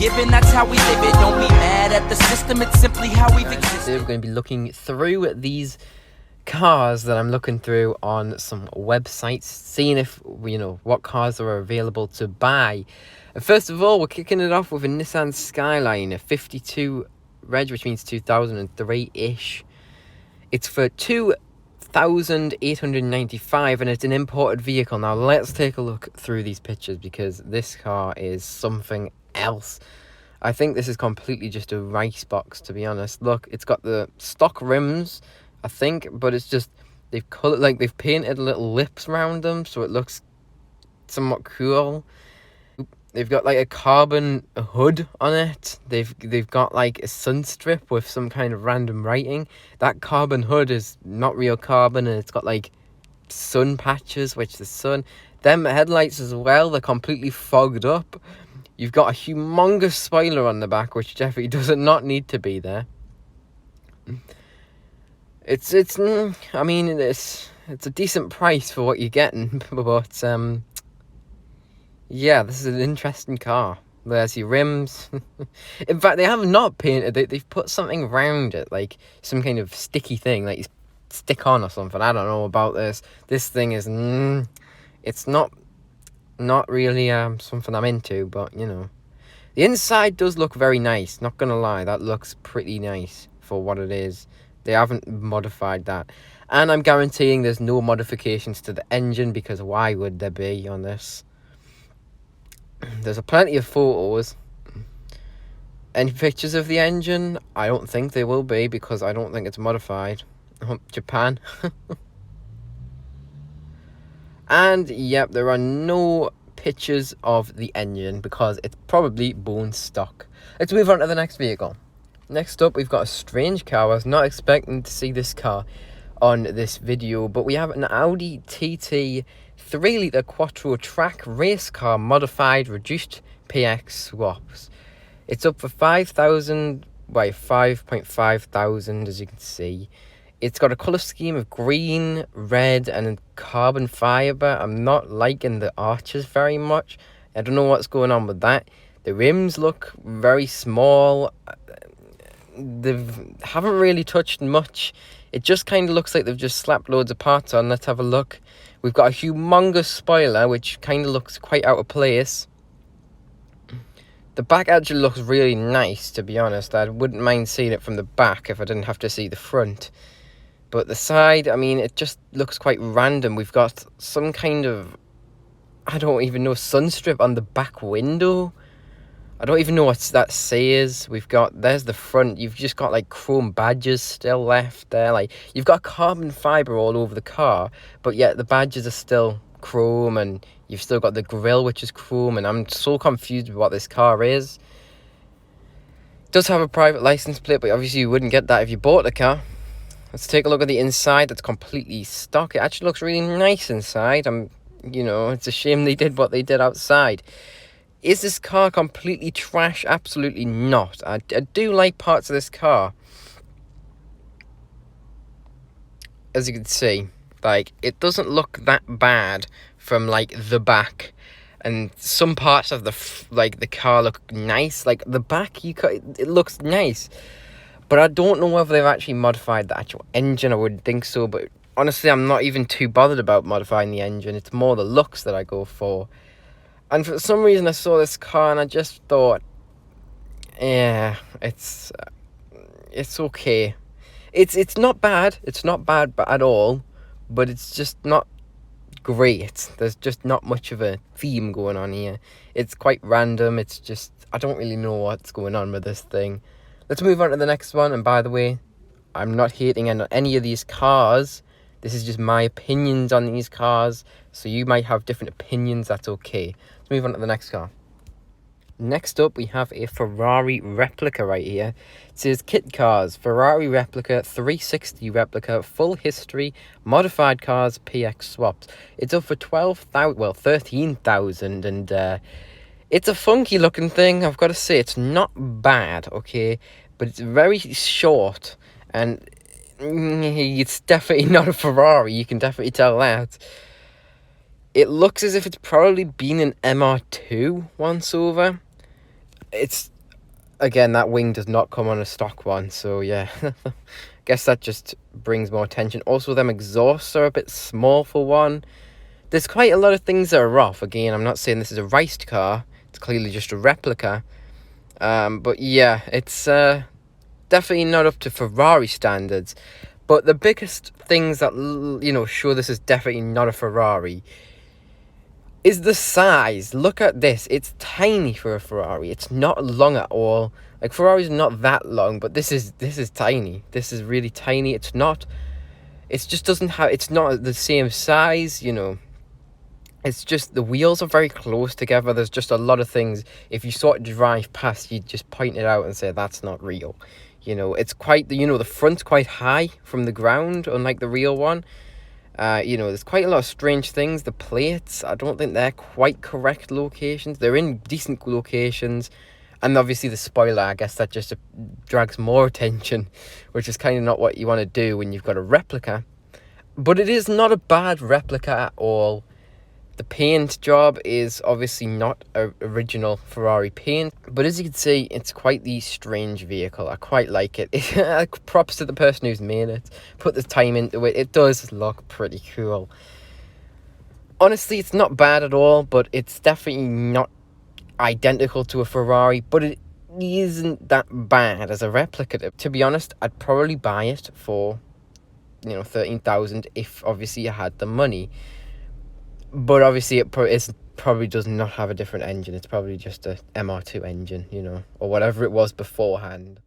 given, that's how we live it. Don't be mad at the system, it's simply how we've existed. Today we're going to be looking through these cars that I'm looking through on some websites, seeing if, you know, what cars are available to buy. And first of all, we're kicking it off with a Nissan Skyline, a 52 reg, which means 2003-ish. It's for $2,895 and it's an imported vehicle. Now let's take a look through these pictures because this car is something else. I think this is completely just a rice box, to be honest. Look, it's got the stock rims, I think, but it's just they've painted little lips around them, so it looks somewhat cool. They've got like a carbon hood on it. They've got like a sun strip with some kind of random writing. That carbon hood is not real carbon, and it's got like sun patches, which the sun. Them headlights as well, they're completely fogged up. You've got a humongous spoiler on the back, which definitely does not need to be there. It's I mean, it's a decent price for what you're getting, but yeah, this is an interesting car. There's your rims. In fact, they have not painted it. They've put something around it, like some kind of sticky thing, like you stick on or something. I don't know about this. This thing is, it's not really something I'm into, but you know. The inside does look very nice, not gonna lie. That looks pretty nice for what it is. They haven't modified that. And I'm guaranteeing there's no modifications to the engine, because why would there be on this? There's plenty of photos. Any pictures of the engine? I don't think they will be, because I don't think it's modified. Japan. And yep, there are no pictures of the engine because it's probably bone stock. Let's move on to the next vehicle. Next up, we've got a strange car. I was not expecting to see this car on this video, but we have an Audi TT 3-litre Quattro track race car, modified, reduced PX swaps. It's up for 5.5 thousand, as you can see. It's got a colour scheme of green, red, and carbon fibre. I'm not liking the arches very much. I don't know what's going on with that. The rims look very small. They haven't really touched much. It just kind of looks like they've just slapped loads of parts on. Let's have a look. We've got a humongous spoiler, which kind of looks quite out of place. The back actually looks really nice, to be honest. I wouldn't mind seeing it from the back if I didn't have to see the front. But the side, I mean, it just looks quite random. We've got some kind of, I don't even know, sun strip on the back window. I don't even know what that says. There's the front. You've just got like chrome badges still left there. Like, you've got carbon fibre all over the car, but yet the badges are still chrome, and you've still got the grille, which is chrome, and I'm so confused with what this car is. It does have a private license plate, but obviously you wouldn't get that if you bought the car. Let's take a look at the inside. That's completely stock. It actually looks really nice inside. You know, it's a shame they did what they did outside. Is this car completely trash? Absolutely not. I do like parts of this car. As you can see, like, it doesn't look that bad from like the back, and some parts of the car look nice. Like the back, it looks nice. But I don't know whether they've actually modified the actual engine. I wouldn't think so. But honestly, I'm not even too bothered about modifying the engine. It's more the looks that I go for. And for some reason, I saw this car and I just thought, yeah, it's okay. It's not bad. It's not bad at all. But it's just not great. There's just not much of a theme going on here. It's quite random. It's just, I don't really know what's going on with this thing. Let's move on to the next one. And by the way, I'm not hating on any of these cars. This is just my opinions on these cars. So you might have different opinions. That's okay. Let's move on to the next car. Next up, we have a Ferrari replica right here. It says kit cars, Ferrari replica, 360 replica, full history, modified cars, PX swaps. It's up for 13,000, and it's a funky looking thing. I've got to say, it's not bad, okay, but it's very short, and it's definitely not a Ferrari. You can definitely tell that. It looks as if it's probably been an MR2 once over. It's Again, that wing does not come on a stock one, so yeah. Guess that just brings more attention. Also, them exhausts are a bit small for one. There's quite a lot of things that are off. Again, I'm not saying this is a RICED car. It's clearly just a replica. But yeah, it's definitely not up to Ferrari standards. But the biggest things that, show this is definitely not a Ferrari is the size. Look at this. It's tiny for a Ferrari. It's not long at all. Like, Ferrari's not that long, but this is tiny. This is really tiny. It's not the same size, It's just the wheels are very close together. There's just a lot of things. If you sort of drive past, you just point it out and say that's not real. It's quite, the front's quite high from the ground, unlike the real one. There's quite a lot of strange things. The plates, I don't think they're quite correct locations. They're in decent locations. And obviously the spoiler, I guess that just drags more attention, which is kind of not what you want to do when you've got a replica. But it is not a bad replica at all. The paint job is obviously not original Ferrari paint, but as you can see, it's quite the strange vehicle. I quite like it. Props to the person who's made it, put the time into it. It does look pretty cool. Honestly, it's not bad at all, but it's definitely not identical to a Ferrari, but it isn't that bad as a replica. To be honest, I'd probably buy it for 13,000 if obviously I had the money. But obviously it probably does not have a different engine. It's probably just a MR2 engine, or whatever it was beforehand.